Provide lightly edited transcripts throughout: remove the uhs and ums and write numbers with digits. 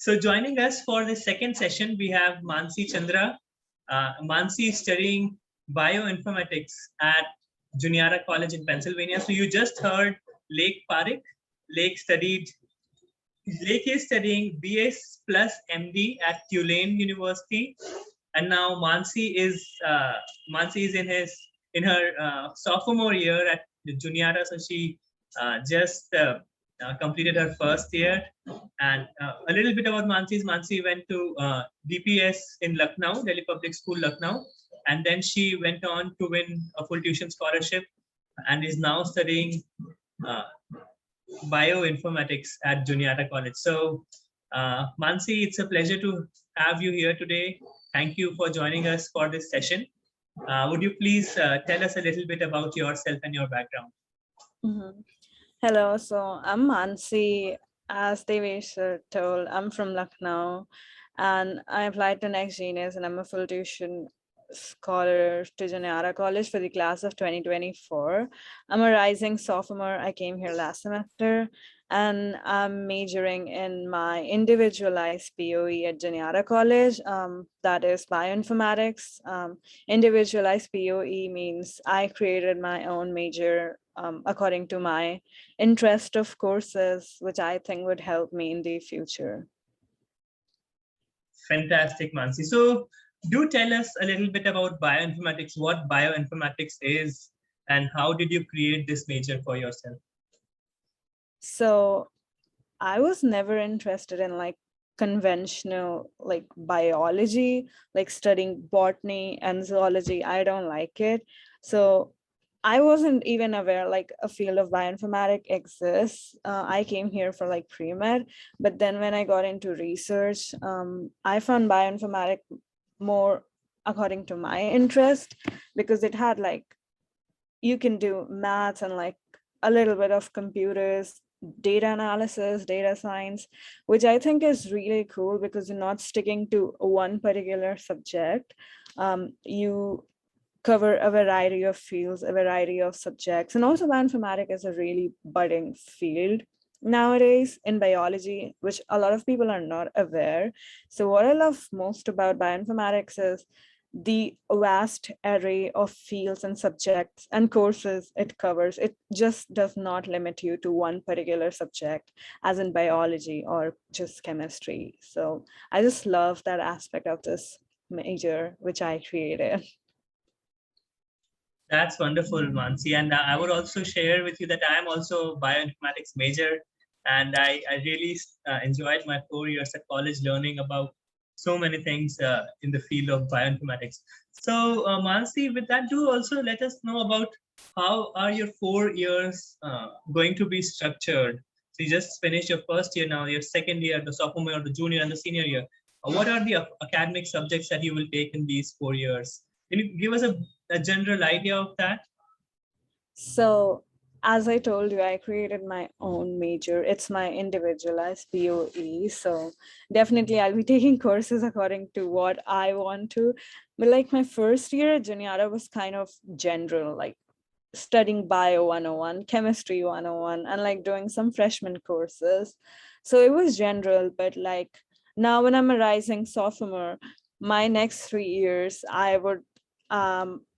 So joining us for the second session, we have Mansi Chandra. Mansi is studying bioinformatics at Juniata College in Pennsylvania. So you just heard Lake Parik. Lake is studying BS plus MD at Tulane University, and now Mansi is in her sophomore year at Juniata. So she just completed her first year. And a little bit about Mansi went to DPS in Lucknow, Delhi Public School, Lucknow, and then she went on to win a full tuition scholarship and is now studying uh, bioinformatics at Juniata College. So, Mansi, it's a pleasure to have you here today. Thank you for joining us for this session. Would you please tell us a little bit about yourself and your background? Hello, so I'm Mansi. As Devesh told, I'm from Lucknow and I applied to Next Genius and I'm a full tuition scholar to Juniata College for the class of 2024. I'm a rising sophomore. I came here last semester and I'm majoring in my individualized POE at Juniata College. That is bioinformatics. Individualized POE means I created my own major according to my interest of courses, which I think would help me in the future. Fantastic, Mansi. So do tell us a little bit about bioinformatics, what bioinformatics is, and how did you create this major for yourself? So I was never interested in like conventional like biology, like studying botany and zoology. I don't like it. So I wasn't even aware like a field of bioinformatics exists. I came here for like pre-med, but then when I got into research, I found bioinformatics more according to my interest because it had like, you can do maths and like a little bit of computers, data analysis, data science, which I think is really cool because you're not sticking to one particular subject. You cover a variety of fields, a variety of subjects. And also bioinformatics is a really budding field nowadays in biology, which a lot of people are not aware. So what I love most about bioinformatics is the vast array of fields and subjects and courses it covers. It just does not limit you to one particular subject, as in biology or just chemistry. So I just love that aspect of this major, which I created. That's wonderful, Mansi. And I would also share with you that I am also a bioinformatics major. And I really enjoyed my 4 years at college learning about so many things in the field of bioinformatics. So, Mansi, with that, do also let us know about how are your 4 years going to be structured? So you just finished your first year now, your second year, the sophomore, the junior, and the senior year. What are the academic subjects that you will take in these 4 years? Can you give us a general idea of that? So as I told you, I created my own major. It's my individualized POE. So definitely I'll be taking courses according to what I want to. But like my first year at Juniata was kind of general, like studying bio 101, chemistry 101, and like doing some freshman courses. So it was general, but like now when I'm a rising sophomore, my next 3 years, I would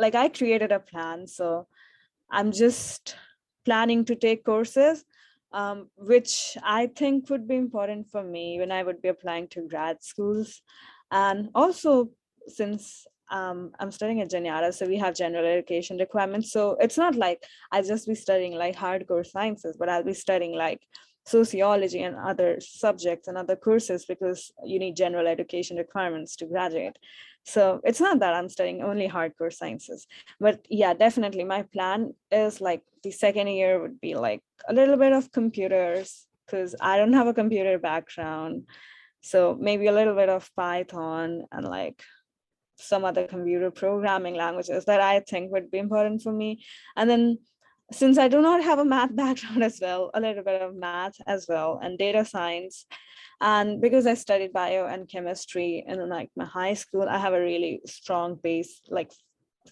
like I created a plan. So I'm just planning to take courses, which I think would be important for me when I would be applying to grad schools. And also, since I'm studying at Juniata, so we have general education requirements. So it's not like I'll just be studying like hardcore sciences, but I'll be studying like sociology and other subjects and other courses because you need general education requirements to graduate. So it's not that I'm studying only hardcore sciences, but yeah, definitely my plan is like the second year would be like a little bit of computers because I don't have a computer background. So maybe a little bit of Python and like some other computer programming languages that I think would be important for me. And then since I do not have a math background as well, a little bit of math as well and data science. And because I studied bio and chemistry in like my high school, I have a really strong base, like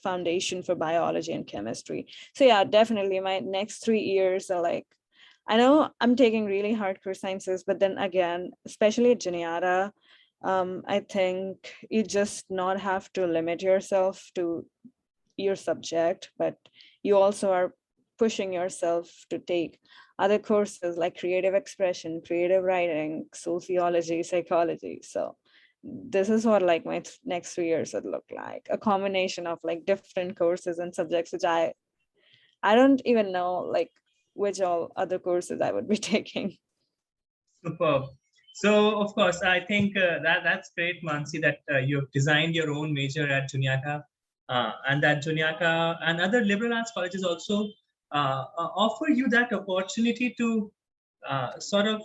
foundation for biology and chemistry. So yeah, definitely my next 3 years are like I know I'm taking really hardcore sciences, but then again, especially at Juniata, I think you just not have to limit yourself to your subject, but you also are pushing yourself to take other courses like creative expression, creative writing, sociology, psychology. So this is what like my next 3 years would look like, a combination of like different courses and subjects, which I don't even know like which all other courses I would be taking. Superb. So, of course, I think that's great, Mansi, that you've designed your own major at Juniata, and that Juniata and other liberal arts colleges also offer you that opportunity to sort of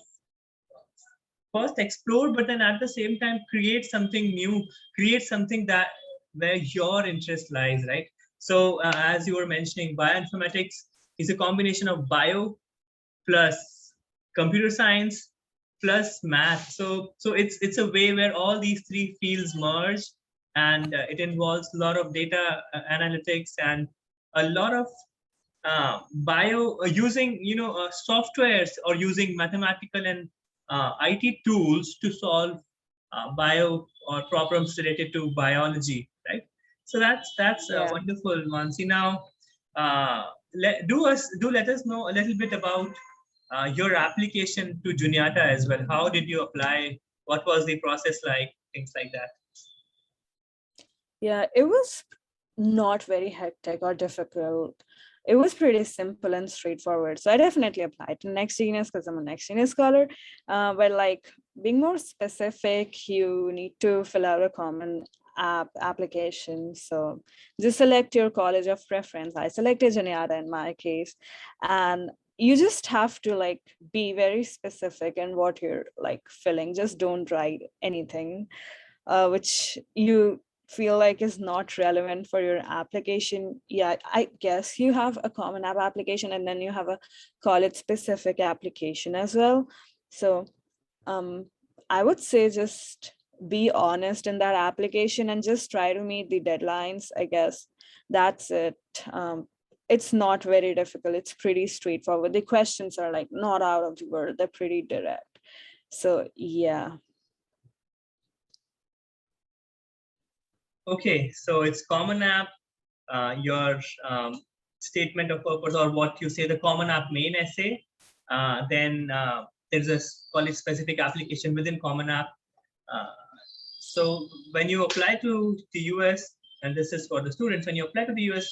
first explore, but then at the same time create something new, create something that where your interest lies, right? So, as you were mentioning, bioinformatics is a combination of bio plus computer science plus math. So it's a way where all these three fields merge, and it involves a lot of data analytics and a lot of bio using softwares or using mathematical and IT tools to solve bio or problems related to biology, right? So that's Yeah. wonderful, Mansi. Now, let us know a little bit about your application to Juniata as well. How did you apply? What was the process like? Things like that. Yeah, it was not very hectic or difficult. It was pretty simple and straightforward. So I definitely applied to Next Genius because I'm a Next Genius scholar. But like being more specific, you need to fill out a common app application. So just select your college of preference. I selected Juniata in my case. And you just have to like be very specific in what you're like filling. Just don't write anything which you feel like is not relevant for your application. Yeah, I guess you have a common app application and then you have a college specific application as well. So um, I would say just be honest in that application and just try to meet the deadlines. I guess that's it. It's not very difficult. It's pretty straightforward. The questions are like not out of the world. They're pretty direct. So yeah. Okay, so it's Common App, your statement of purpose, or what you say, the Common App main essay. Then there's a college specific application within Common App. Uh, so when you apply to the US, and this is for the students, when you apply to the US,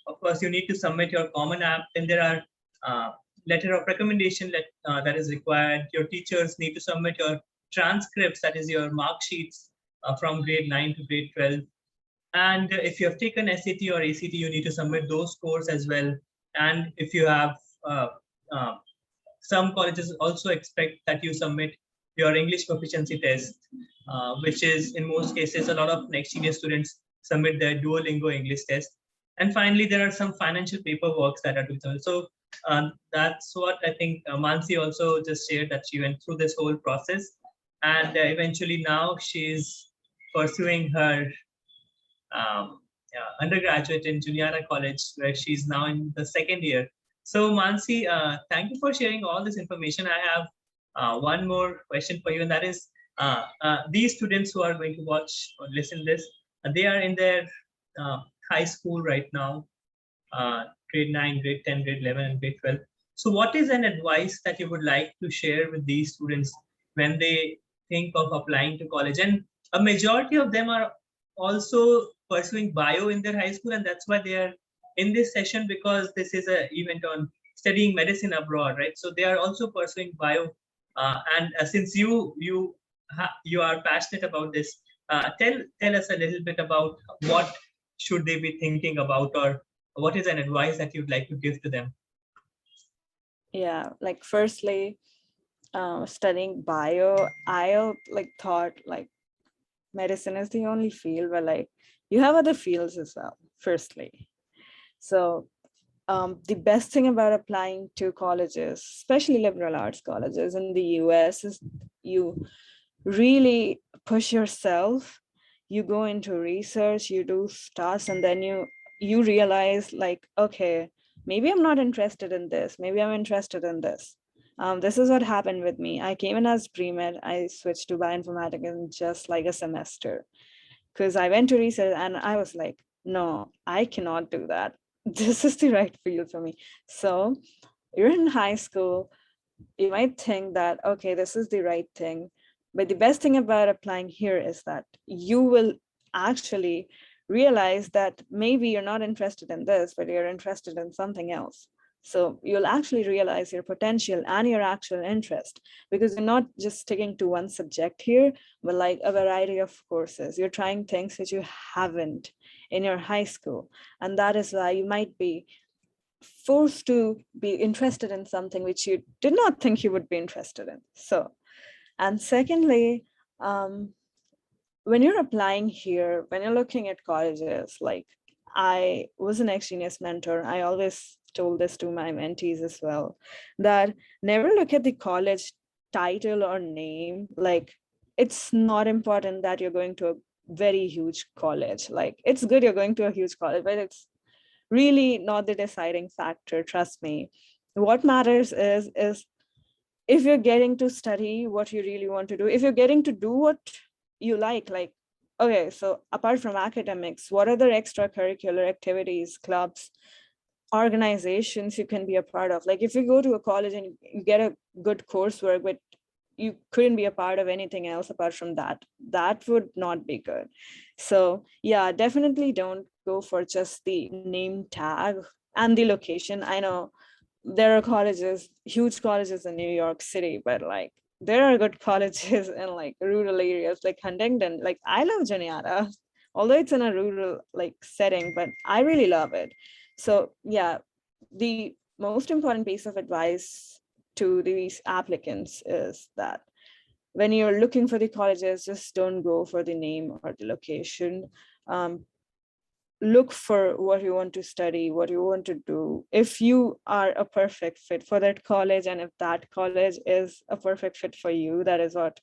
of course, you need to submit your Common App. Then there are letter of recommendation that is required. Your teachers need to submit your transcripts, that is your mark sheets from grade 9 to grade 12. And if you have taken SAT or ACT, you need to submit those scores as well. And if you have, uh, uh, some colleges also expect that you submit your English proficiency test, which is in most cases, a lot of next year students submit their Duolingo English test. And finally, there are some financial paperwork that are to be done. So that's what I think Mansi also just shared, that she went through this whole process. And eventually now she's pursuing her undergraduate in Juniata College, where she's now in the second year. So, Mansi, thank you for sharing all this information. I have one more question for you, and that is, these students who are going to watch or listen this, they are in their high school right now, grade 9, grade 10, grade 11, and grade 12. So, what is an advice that you would like to share with these students when they think of applying to college? And a majority of them are also pursuing bio in their high school, and that's why they are in this session, because this is an event on studying medicine abroad, right? So they are also pursuing bio, and since you are passionate about this, tell us a little bit about what should they be thinking about, or what is an advice that you'd like to give to them? Yeah, like firstly, studying bio, I like thought like medicine is the only field, but like you have other fields as well, firstly. So the best thing about applying to colleges, especially liberal arts colleges in the US, is you really push yourself. You go into research, you do stuff, and then you realize like, okay, maybe I'm not interested in this, maybe I'm interested in this. This is what happened with me. I came in as pre-med. I switched to bioinformatics in just like a semester because I went to research and I was like, no, I cannot do that. This is the right field for me. So you're in high school, you might think that, okay, this is the right thing. But the best thing about applying here is that you will actually realize that maybe you're not interested in this, but you're interested in something else. So you'll actually realize your potential and your actual interest, because you're not just sticking to one subject here, but like a variety of courses. You're trying things that you haven't in your high school. And that is why you might be forced to be interested in something which you did not think you would be interested in. So, and secondly, when you're applying here, when you're looking at colleges, like I was an ex-genius mentor, I always told this to my mentees as well, that never look at the college title or name. Like, it's not important that you're going to a very huge college. Like, it's good you're going to a huge college, but it's really not the deciding factor, trust me. What matters is if you're getting to study what you really want to do, if you're getting to do what you like, okay, so apart from academics, what other extracurricular activities, clubs, organizations you can be a part of? Like if you go to a college and you get a good coursework, but you couldn't be a part of anything else apart from that, that would not be good. So yeah, definitely don't go for just the name tag and the location. I know there are colleges, huge colleges in New York City, but like there are good colleges in like rural areas like Huntington. Like I love Juniata, although it's in a rural like setting, but I really love it. So yeah, the most important piece of advice to these applicants is that when you're looking for the colleges, just don't go for the name or the location. Look for what you want to study, what you want to do. If you are a perfect fit for that college, and if that college is a perfect fit for you, that is what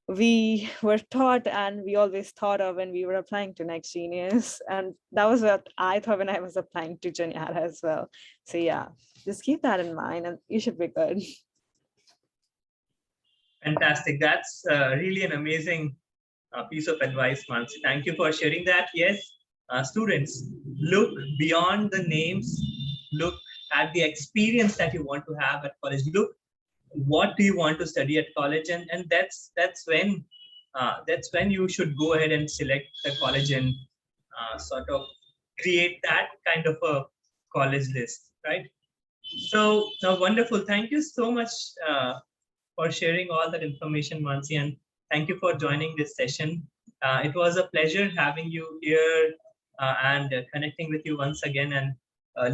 we were taught and we always thought of when we were applying to Next Genius. And that was what I thought when I was applying to Juniata as well. So yeah, just keep that in mind and you should be good. Fantastic. That's really an amazing piece of advice, Mansi. Thank you for sharing that. Yes, students, look beyond the names, look at the experience that you want to have at college. Look, what do you want to study at college, and that's when you should go ahead and select the college and sort of create that kind of a college list, right? So wonderful. Thank you so much for sharing all that information, Mansi, and thank you for joining this session. It was a pleasure having you here and connecting with you once again and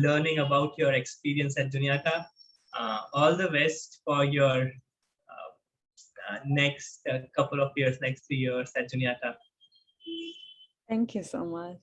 learning about your experience at Juniata. All the best for your next couple of years, next 3 years at Juniata. Thank you so much.